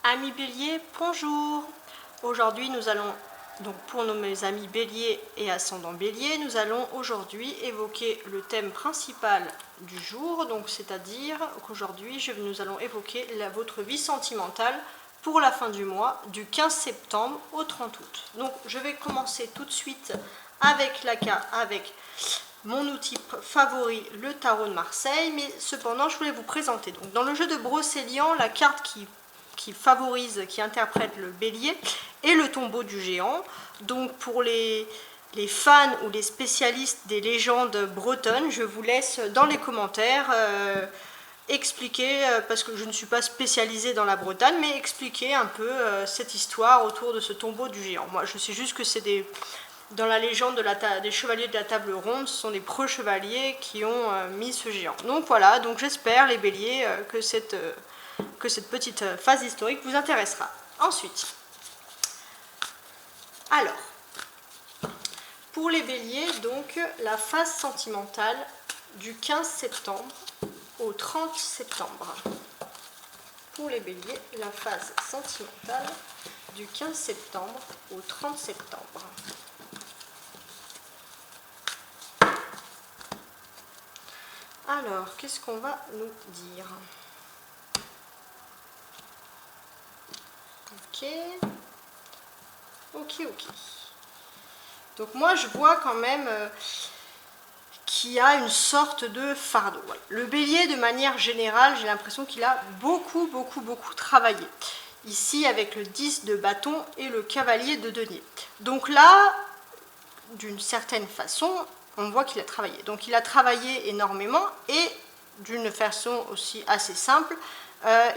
Amis Bélier, bonjour. Aujourd'hui nous allons, donc pour mes amis Bélier et ascendant Bélier, nous allons aujourd'hui évoquer le thème principal du jour, donc c'est-à-dire qu'aujourd'hui nous allons évoquer votre vie sentimentale pour la fin du mois, du 15 septembre au 30 août. Donc je vais commencer tout de suite avec mon outil favori, le tarot de Marseille, mais cependant je voulais vous présenter. Donc dans le jeu de Brocéliande, la carte qui favorise, qui interprète le bélier et le tombeau du géant. Donc pour les fans ou les spécialistes des légendes bretonnes, je vous laisse dans les commentaires expliquer, parce que je ne suis pas spécialisée dans la Bretagne, mais expliquer un peu cette histoire autour de ce tombeau du géant. Moi je sais juste que c'est dans la légende des chevaliers de la table ronde, ce sont des preux chevaliers qui ont mis ce géant. Donc voilà, donc j'espère les béliers que cette petite phase historique vous intéressera. Ensuite, alors, pour les béliers, donc la phase sentimentale du 15 septembre au 30 septembre. Pour les béliers, la phase sentimentale du 15 septembre au 30 septembre. Alors, qu'est-ce qu'on va nous dire ? Ok. Donc moi je vois quand même qu'il y a une sorte de fardeau. Voilà. Le bélier, de manière générale, j'ai l'impression qu'il a beaucoup travaillé. Ici avec le 10 de bâton et le cavalier de denier. Donc là, d'une certaine façon, on voit qu'il a travaillé. Donc il a travaillé énormément et d'une façon aussi assez simple,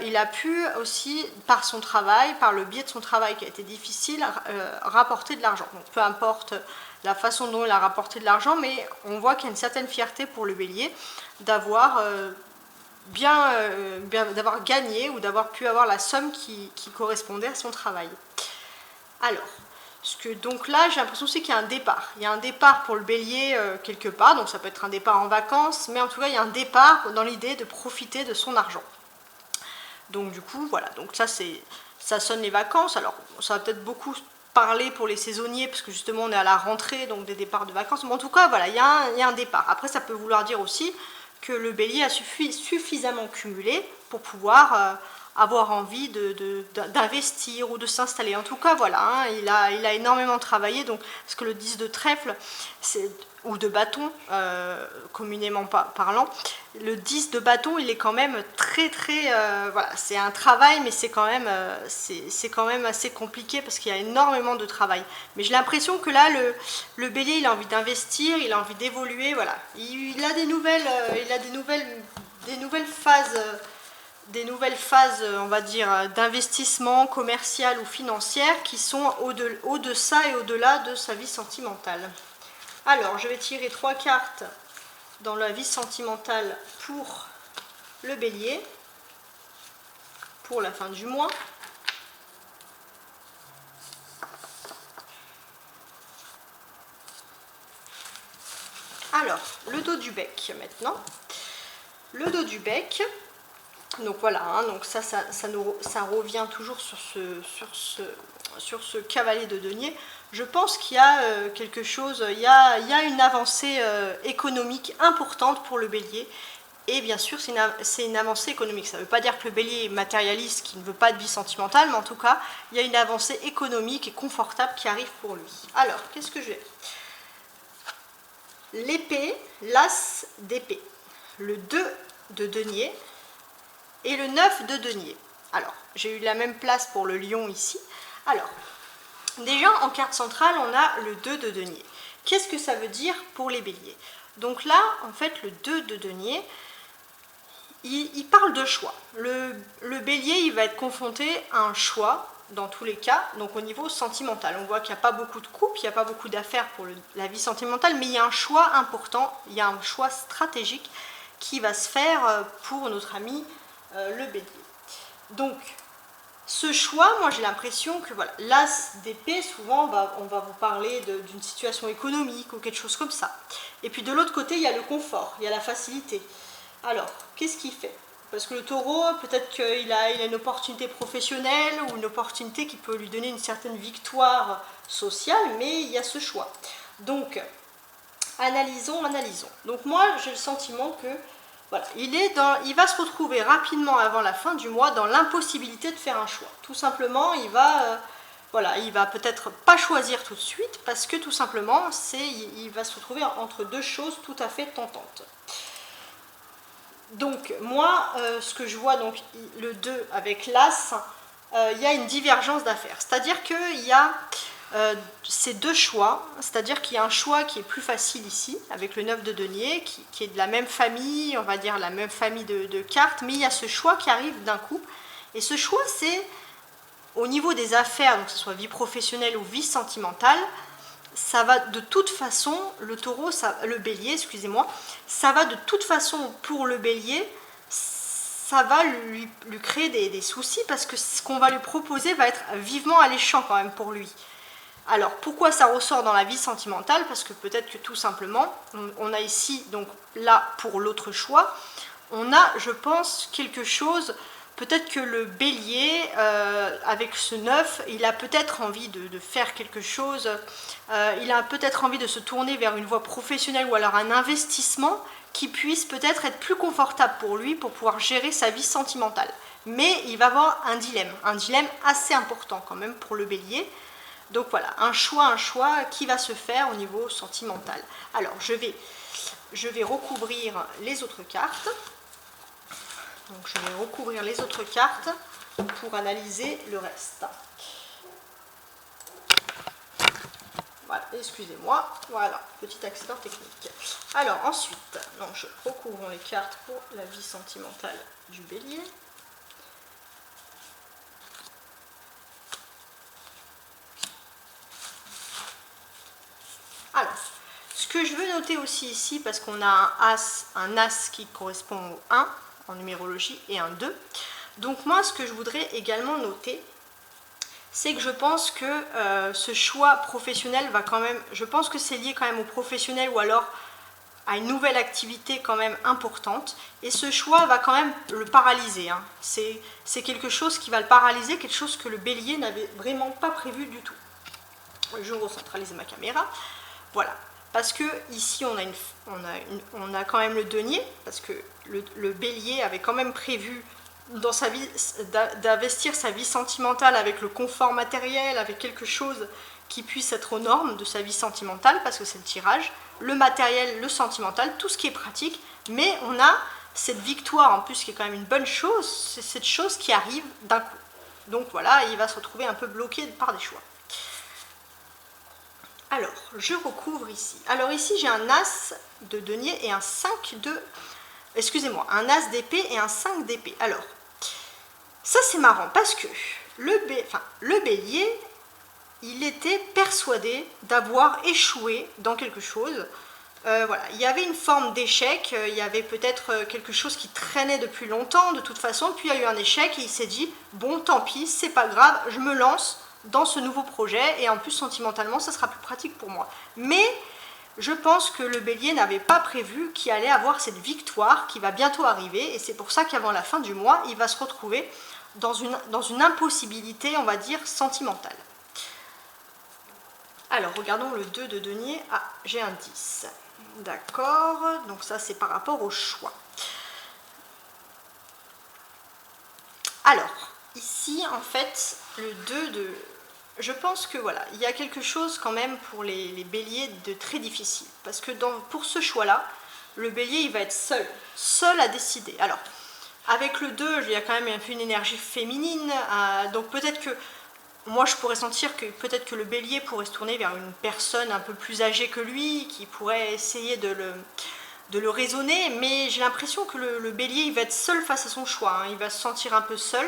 il a pu aussi, par son travail, par le biais de son travail qui a été difficile, rapporter de l'argent. Donc peu importe la façon dont il a rapporté de l'argent, mais on voit qu'il y a une certaine fierté pour le bélier d'avoir d'avoir gagné ou d'avoir pu avoir la somme qui correspondait à son travail. Alors, donc là, j'ai l'impression aussi qu'il y a un départ. Il y a un départ pour le bélier quelque part, donc ça peut être un départ en vacances, mais en tout cas, il y a un départ dans l'idée de profiter de son argent. Donc du coup, voilà, donc ça sonne les vacances. Alors, ça va peut-être beaucoup parler pour les saisonniers, parce que justement, on est à la rentrée, donc des départs de vacances. Mais en tout cas, voilà, il y a un départ. Après, ça peut vouloir dire aussi que le bélier a suffisamment cumulé pour pouvoir avoir envie d'investir ou de s'installer. En tout cas, voilà, hein, il a énormément travaillé, donc, parce que le 10 de trèfle, ou de bâton, communément parlant, le 10 de bâton, il est quand même très, voilà, c'est un travail, mais c'est quand même assez compliqué, parce qu'il y a énormément de travail. Mais j'ai l'impression que là, le bélier, il a envie d'investir, il a envie d'évoluer, voilà. Il a des nouvelles phases, on va dire, d'investissement commercial ou financière qui sont au-deçà et au-delà de sa vie sentimentale. Alors, je vais tirer 3 cartes dans la vie sentimentale pour le bélier, pour la fin du mois. Alors, le dos du bec maintenant. Le dos du bec. Donc voilà, hein, donc ça revient toujours sur ce cavalier de denier. Je pense qu'il y a quelque chose, il y a une avancée économique importante pour le bélier. Et bien sûr, c'est une avancée économique. Ça ne veut pas dire que le bélier est matérialiste, qui ne veut pas de vie sentimentale, mais en tout cas, il y a une avancée économique et confortable qui arrive pour lui. Alors, qu'est-ce que j'ai ? L'épée, l'as d'épée, le 2 de denier, et le 9 de denier. Alors, j'ai eu la même place pour le lion ici. Alors, déjà en carte centrale, on a le 2 de denier. Qu'est-ce que ça veut dire pour les béliers ? Donc là, en fait, le 2 de denier, il parle de choix. Le bélier, il va être confronté à un choix, dans tous les cas, donc au niveau sentimental. On voit qu'il n'y a pas beaucoup de couple, il n'y a pas beaucoup d'affaires pour la vie sentimentale, mais il y a un choix important, il y a un choix stratégique qui va se faire pour notre ami le bélier. Donc, ce choix, moi j'ai l'impression que voilà, l'as d'épée, souvent on va vous parler d'une situation économique ou quelque chose comme ça. Et puis de l'autre côté, il y a le confort, il y a la facilité. Alors, qu'est-ce qu'il fait ? parce que le taureau, peut-être qu'il a une opportunité professionnelle ou une opportunité qui peut lui donner une certaine victoire sociale, mais il y a ce choix. Donc, analysons. Donc moi, j'ai le sentiment que voilà, il va se retrouver rapidement avant la fin du mois dans l'impossibilité de faire un choix. Tout simplement, il va peut-être pas choisir tout de suite parce que tout simplement, il va se retrouver entre deux choses tout à fait tentantes. Donc moi, ce que je vois, donc le 2 avec l'As, il y a une divergence d'affaires. C'est-à-dire qu'il y a ces deux choix, c'est-à-dire qu'il y a un choix qui est plus facile ici, avec le 9 de denier, qui est de la même famille, on va dire la même famille de cartes, mais il y a ce choix qui arrive d'un coup. Et ce choix, c'est au niveau des affaires, donc que ce soit vie professionnelle ou vie sentimentale, ça va de toute façon, le bélier, excusez-moi, ça va de toute façon pour le bélier, ça va lui créer des soucis parce que ce qu'on va lui proposer va être vivement alléchant quand même pour lui. Alors pourquoi ça ressort dans la vie sentimentale? Parce que peut-être que tout simplement, on a ici, donc là pour l'autre choix, on a, je pense, quelque chose. Peut-être que le bélier, avec ce 9, il a peut-être envie de faire quelque chose, il a peut-être envie de se tourner vers une voie professionnelle ou alors un investissement qui puisse peut-être être plus confortable pour lui pour pouvoir gérer sa vie sentimentale. Mais il va avoir un dilemme assez important quand même pour le bélier. Donc voilà, un choix qui va se faire au niveau sentimental. Alors je vais recouvrir les autres cartes. Donc je vais recouvrir les autres cartes pour analyser le reste. Voilà, excusez-moi. Voilà, petit accident technique. Alors ensuite, je recouvre les cartes pour la vie sentimentale du bélier. Alors, ce que je veux noter aussi ici, parce qu'on a un as qui correspond au 1 en numérologie et un 2. Donc moi, ce que je voudrais également noter, c'est que je pense que ce choix professionnel va quand même, je pense que c'est lié quand même au professionnel ou alors à une nouvelle activité quand même importante. Et ce choix va quand même le paralyser. Hein. C'est quelque chose qui va le paralyser, quelque chose que le bélier n'avait vraiment pas prévu du tout. Je recentralise ma caméra. Voilà. Parce que ici on a quand même le denier, parce que le bélier avait quand même prévu dans sa vie d'investir sa vie sentimentale avec le confort matériel, avec quelque chose qui puisse être aux normes de sa vie sentimentale, parce que c'est le tirage, le matériel, le sentimental, tout ce qui est pratique, mais on a cette victoire en plus qui est quand même une bonne chose, c'est cette chose qui arrive d'un coup. Donc voilà, il va se retrouver un peu bloqué par des choix. Alors, je recouvre ici. Alors ici, j'ai un as de denier et un 5 de... Excusez-moi, un as d'épée et un 5 d'épée. Alors, ça c'est marrant parce que le bélier, il était persuadé d'avoir échoué dans quelque chose. Voilà, il y avait une forme d'échec, il y avait peut-être quelque chose qui traînait depuis longtemps de toute façon, puis il y a eu un échec et il s'est dit, bon tant pis, c'est pas grave, je me lance dans ce nouveau projet et en plus sentimentalement ça sera plus pratique pour moi. Mais je pense que le bélier n'avait pas prévu qu'il allait avoir cette victoire qui va bientôt arriver et c'est pour ça qu'avant la fin du mois il va se retrouver dans une impossibilité, on va dire, sentimentale. Alors regardons le 2 de denier. Ah, j'ai un 10. D'accord, donc ça c'est par rapport au choix. Alors, ici en fait, le 2 de... Je pense que voilà, il y a quelque chose quand même pour les béliers de très difficile. Parce que pour ce choix-là, le bélier il va être seul à décider. Alors, avec le 2, il y a quand même un peu une énergie féminine. Donc peut-être que, moi je pourrais sentir que peut-être que le bélier pourrait se tourner vers une personne un peu plus âgée que lui, qui pourrait essayer de le raisonner. Mais j'ai l'impression que le bélier il va être seul face à son choix. Hein. Il va se sentir un peu seul.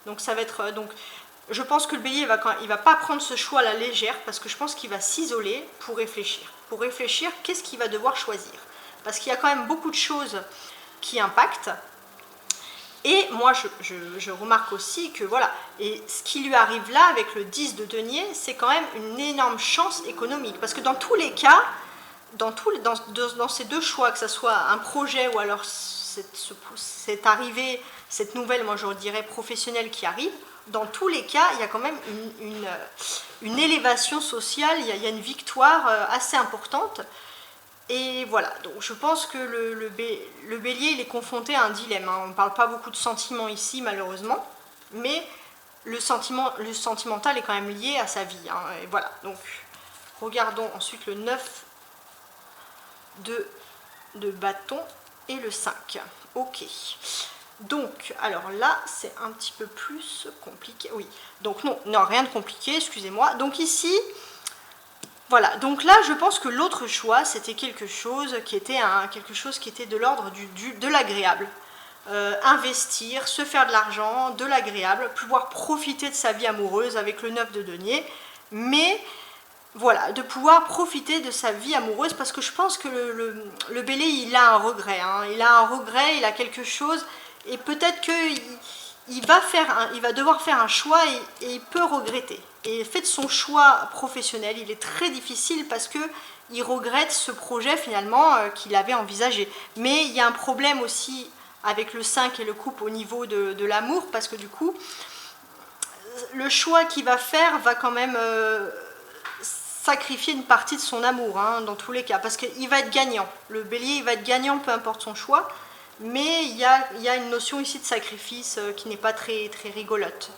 Donc ça va être... Je pense que le bélier il va pas prendre ce choix à la légère parce que je pense qu'il va s'isoler pour réfléchir. Pour réfléchir, qu'est-ce qu'il va devoir choisir? Parce qu'il y a quand même beaucoup de choses qui impactent. Et moi, je remarque aussi que voilà, et ce qui lui arrive là avec le 10 de denier, c'est quand même une énorme chance économique. Parce que dans tous les cas, dans ces deux choix, que ce soit un projet ou alors cette arrivée, cette nouvelle, moi je dirais professionnelle qui arrive, dans tous les cas, il y a quand même une élévation sociale, il y a une victoire assez importante. Et voilà, donc je pense que le bélier, il est confronté à un dilemme. Hein. On ne parle pas beaucoup de sentiments ici, malheureusement, mais le sentimental est quand même lié à sa vie. Hein. Et voilà, donc regardons ensuite le 9 de bâton et le 5. Ok. Donc, alors là, c'est un petit peu plus compliqué. Oui, donc non, rien de compliqué, excusez-moi. Donc ici, voilà. Donc là, je pense que l'autre choix, c'était quelque chose qui était de l'ordre de l'agréable. Investir, se faire de l'argent, de l'agréable, pouvoir profiter de sa vie amoureuse avec le 9 de denier, mais voilà, de pouvoir profiter de sa vie amoureuse, parce que je pense que le bélier, il a un regret, hein. Il a quelque chose, et peut-être qu'il va devoir faire un choix et il peut regretter. Et fait de son choix professionnel, il est très difficile parce qu'il regrette ce projet finalement qu'il avait envisagé. Mais il y a un problème aussi avec le 5 et le couple au niveau de l'amour, parce que du coup, le choix qu'il va faire va quand même sacrifier une partie de son amour, hein, dans tous les cas, parce qu'il va être gagnant. Le bélier, il va être gagnant, peu importe son choix, mais il y a une notion ici de sacrifice qui n'est pas très, très rigolote.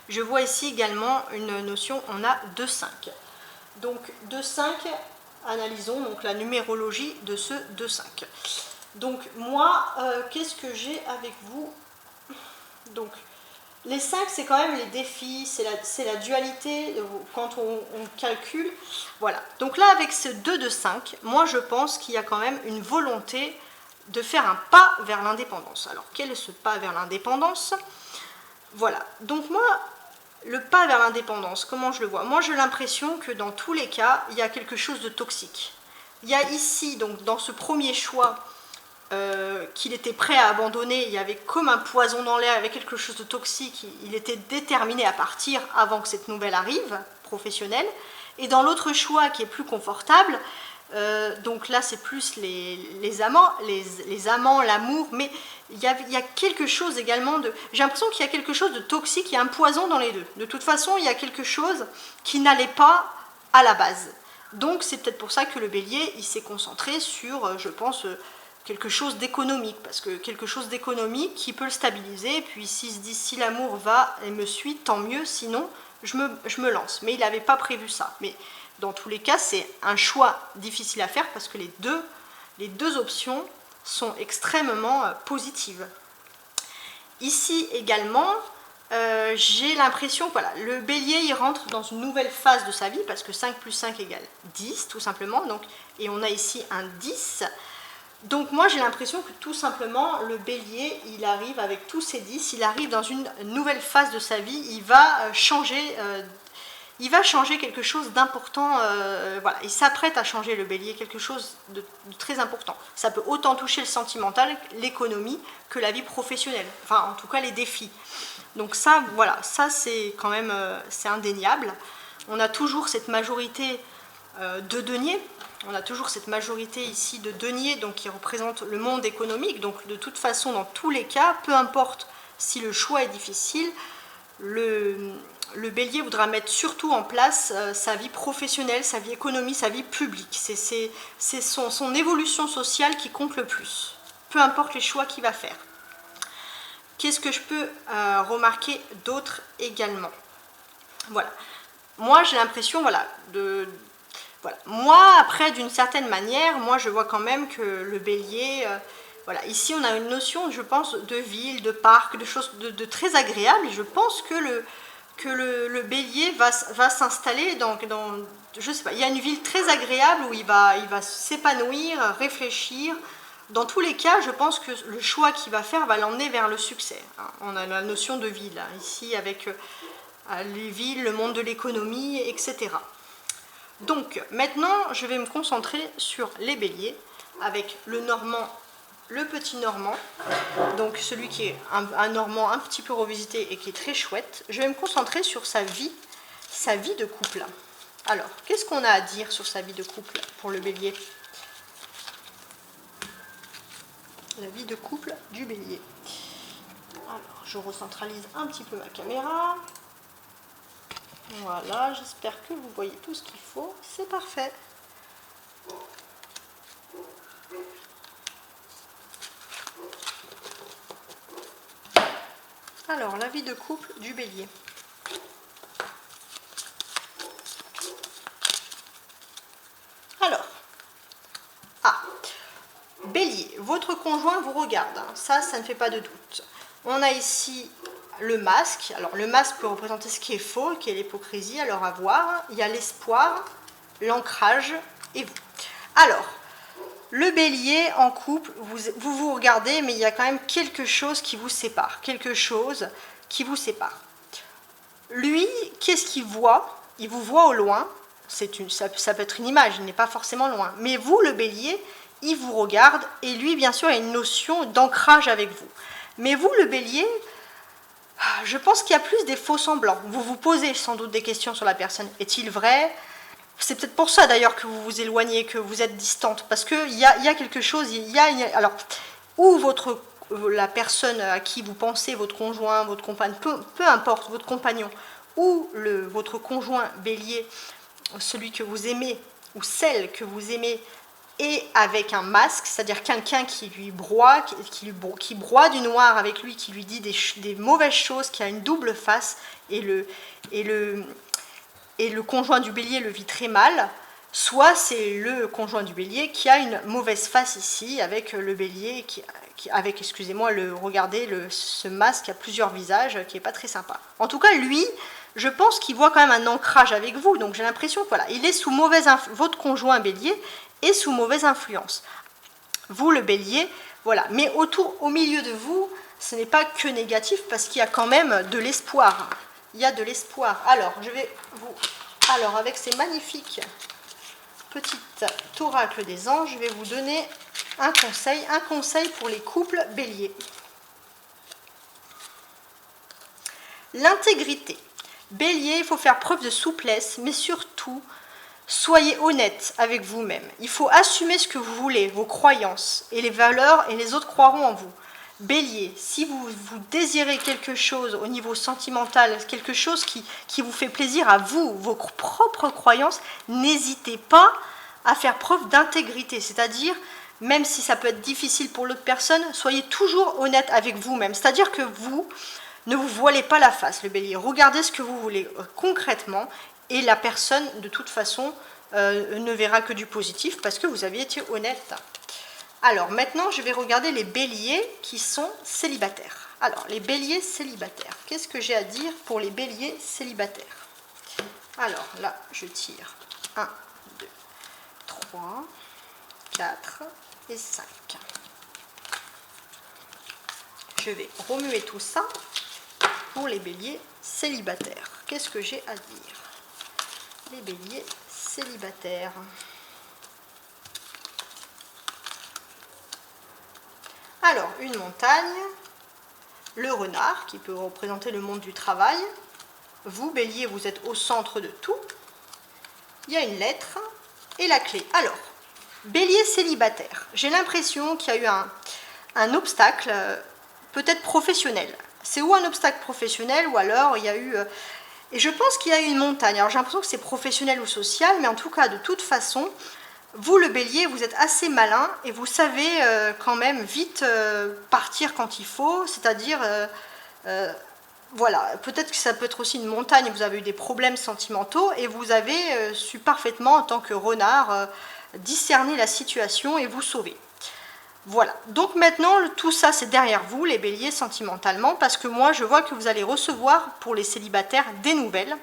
Je vois ici également une notion, on a 2-5. Donc 2-5, analysons donc la numérologie de ce 2-5. Donc moi, qu'est-ce que j'ai avec vous? Donc les 5, c'est quand même les défis, c'est la dualité quand on calcule. Voilà. Donc là, avec ce 2 de 5, moi je pense qu'il y a quand même une volonté de faire un pas vers l'indépendance. Alors, quel est ce pas vers l'indépendance? Voilà. Donc moi, le pas vers l'indépendance, comment je le vois? Moi, j'ai l'impression que dans tous les cas, il y a quelque chose de toxique. Il y a ici, donc dans ce premier choix, qu'il était prêt à abandonner, il y avait comme un poison dans l'air, il y avait quelque chose de toxique, il était déterminé à partir avant que cette nouvelle arrive, professionnelle. Et dans l'autre choix qui est plus confortable, donc là c'est plus les amants, l'amour, mais il y a quelque chose également de... J'ai l'impression qu'il y a quelque chose de toxique, il y a un poison dans les deux. De toute façon, il y a quelque chose qui n'allait pas à la base. Donc c'est peut-être pour ça que le bélier, il s'est concentré sur, je pense... quelque chose d'économique, parce que quelque chose d'économique qui peut le stabiliser, et puis s'il se dit si l'amour va et me suit, tant mieux, sinon je me lance. Mais il n'avait pas prévu ça. Mais dans tous les cas, c'est un choix difficile à faire parce que les deux options sont extrêmement positives. Ici également, j'ai l'impression que voilà, le bélier il rentre dans une nouvelle phase de sa vie, parce que 5 plus 5 égale 10, tout simplement, donc, et on a ici un 10. Donc moi j'ai l'impression que tout simplement le bélier, il arrive avec tous ses 10, il arrive dans une nouvelle phase de sa vie, il va changer quelque chose d'important, voilà, il s'apprête à changer le bélier, quelque chose de très important. Ça peut autant toucher le sentimental, l'économie, que la vie professionnelle, enfin en tout cas les défis. Donc ça, voilà, ça c'est quand même, c'est indéniable. On a toujours cette majorité de deniers. On a toujours cette majorité ici de deniers, donc qui représente le monde économique. Donc de toute façon, dans tous les cas, peu importe si le choix est difficile, le bélier voudra mettre surtout en place sa vie professionnelle, sa vie économique, sa vie publique. C'est son évolution sociale qui compte le plus, peu importe les choix qu'il va faire. Qu'est-ce que je peux remarquer d'autre également? Voilà. Moi, j'ai l'impression, voilà, voilà. Moi, après, d'une certaine manière, moi, je vois quand même que le bélier, voilà, ici, on a une notion, je pense, de ville, de parc, de choses de très agréables. Et je pense que le bélier va s'installer dans, je sais pas, il y a une ville très agréable où il va s'épanouir, réfléchir. Dans tous les cas, je pense que le choix qu'il va faire va l'emmener vers le succès. On a la notion de ville, hein, ici, avec les villes, le monde de l'économie, etc. Donc maintenant, je vais me concentrer sur les béliers avec le normand, le petit normand, donc celui qui est un normand un petit peu revisité et qui est très chouette. Je vais me concentrer sur sa vie de couple. Alors, qu'est-ce qu'on a à dire sur sa vie de couple pour le bélier? la vie de couple du bélier. Alors, je recentralise un petit peu ma caméra. Voilà, j'espère que vous voyez tout ce qu'il faut. C'est parfait. Alors, la vie de couple du bélier. Alors, bélier, votre conjoint vous regarde, hein. Ça ne fait pas de doute. On a ici le masque. Alors, le masque peut représenter ce qui est faux, qui est l'hypocrisie, alors à voir. Il y a l'espoir, l'ancrage et vous. Alors, le bélier en couple, vous regardez, mais il y a quand même quelque chose qui vous sépare. Quelque chose qui vous sépare. Lui, qu'est-ce qu'il voit? Il vous voit au loin. Ça peut être une image, il n'est pas forcément loin. Mais vous, le bélier, il vous regarde et lui, bien sûr, a une notion d'ancrage avec vous. Mais vous, le bélier, je pense qu'il y a plus des faux semblants. Vous vous posez sans doute des questions sur la personne. Est-il vrai? C'est peut-être pour ça d'ailleurs que vous vous éloignez, que vous êtes distante. Parce qu'il y a quelque chose, alors, ou la personne à qui vous pensez, votre conjoint, votre compagne, peu importe, votre compagnon, ou votre conjoint bélier, celui que vous aimez, ou celle que vous aimez, et avec un masque, c'est-à-dire quelqu'un qui lui broie, qui broie du noir avec lui, qui lui dit des mauvaises choses, qui a une double face, et le conjoint du bélier le vit très mal, soit c'est le conjoint du bélier qui a une mauvaise face ici, avec le bélier, regardez, ce masque a plusieurs visages, qui n'est pas très sympa. En tout cas, lui, je pense qu'il voit quand même un ancrage avec vous, donc j'ai l'impression que voilà, il est sous votre conjoint bélier est sous mauvaise influence. Vous, le bélier, voilà. Mais au milieu de vous, ce n'est pas que négatif, parce qu'il y a quand même de l'espoir. Il y a de l'espoir. Alors, alors, avec ces magnifiques petites oracles des anges, je vais vous donner un conseil pour les couples béliers. L'intégrité. Bélier, il faut faire preuve de souplesse, mais surtout, soyez honnête avec vous-même. Il faut assumer ce que vous voulez, vos croyances et les valeurs, et les autres croiront en vous. Bélier, si vous désirez quelque chose au niveau sentimental, quelque chose qui vous fait plaisir à vous, vos propres croyances, n'hésitez pas à faire preuve d'intégrité. C'est-à-dire, même si ça peut être difficile pour l'autre personne, soyez toujours honnête avec vous-même. C'est-à-dire que vous ne vous voilez pas la face, le bélier. Regardez ce que vous voulez concrètement, et la personne, de toute façon, ne verra que du positif parce que vous avez été honnête. Alors, maintenant, je vais regarder les béliers qui sont célibataires. Alors, les béliers célibataires. Qu'est-ce que j'ai à dire pour les béliers célibataires? Alors, là, je tire 1, 2, 3, 4 et 5. Je vais remuer tout ça pour les béliers célibataires. Qu'est-ce que j'ai à dire? Les béliers célibataires. Alors, une montagne, le renard, qui peut représenter le monde du travail. Vous, bélier, vous êtes au centre de tout. Il y a une lettre et la clé. Alors, bélier célibataire. J'ai l'impression qu'il y a eu un obstacle, peut-être professionnel. C'est ou un obstacle professionnel, ou alors il y a eu... et je pense qu'il y a eu une montagne. Alors j'ai l'impression que c'est professionnel ou social, mais en tout cas, de toute façon, vous, le bélier, vous êtes assez malin et vous savez quand même vite partir quand il faut, c'est-à-dire, voilà, peut-être que ça peut être aussi une montagne, vous avez eu des problèmes sentimentaux et vous avez su parfaitement, en tant que renard, discerner la situation et vous sauver. Voilà, donc maintenant, tout ça, c'est derrière vous, les béliers, sentimentalement, parce que moi, je vois que vous allez recevoir, pour les célibataires, des nouvelles.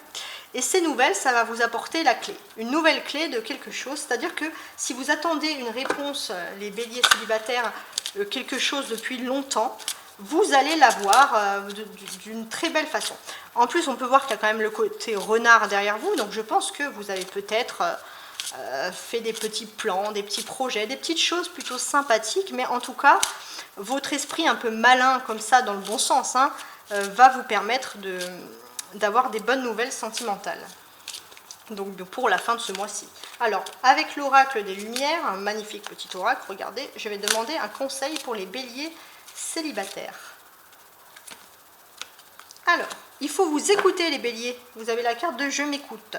Et ces nouvelles, ça va vous apporter la clé, une nouvelle clé de quelque chose. C'est-à-dire que si vous attendez une réponse, les béliers célibataires, quelque chose depuis longtemps, vous allez l'avoir d'une très belle façon. En plus, on peut voir qu'il y a quand même le côté renard derrière vous, donc je pense que vous avez peut-être fait des petits plans, des petits projets, des petites choses plutôt sympathiques, mais en tout cas, votre esprit un peu malin, comme ça, dans le bon sens, hein, va vous permettre d'avoir des bonnes nouvelles sentimentales. donc pour la fin de ce mois-ci. Alors, avec l'oracle des Lumières, un magnifique petit oracle, regardez, je vais demander un conseil pour les béliers célibataires. Alors, il faut vous écouter les béliers, vous avez la carte de je m'écoute.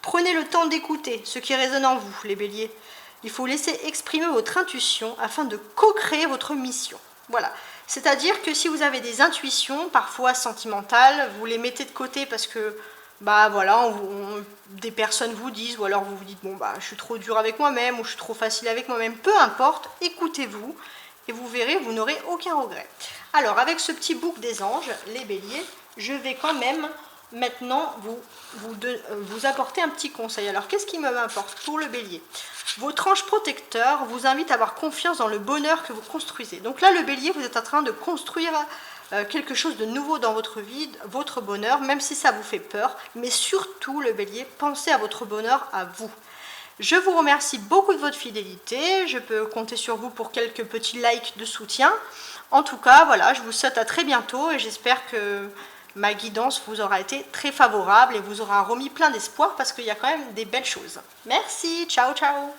Prenez le temps d'écouter ce qui résonne en vous, les béliers. Il faut laisser exprimer votre intuition afin de co-créer votre mission. Voilà, c'est-à-dire que si vous avez des intuitions, parfois sentimentales, vous les mettez de côté parce que bah voilà, des personnes vous disent, ou alors vous vous dites, bon bah je suis trop dur avec moi-même, ou je suis trop facile avec moi-même, peu importe, écoutez-vous, et vous verrez, vous n'aurez aucun regret. Alors, avec ce petit bouc des anges, les béliers, je vais quand même maintenant vous apporter un petit conseil. Alors, qu'est-ce qui m'importe pour le bélier? Votre ange protecteur vous invite à avoir confiance dans le bonheur que vous construisez. Donc là, le bélier, vous êtes en train de construire quelque chose de nouveau dans votre vie, votre bonheur, même si ça vous fait peur. Mais surtout, le bélier, pensez à votre bonheur, à vous. Je vous remercie beaucoup de votre fidélité. Je peux compter sur vous pour quelques petits likes de soutien. En tout cas, voilà, je vous souhaite à très bientôt et j'espère que ma guidance vous aura été très favorable et vous aura remis plein d'espoir parce qu'il y a quand même des belles choses. Merci, ciao ciao.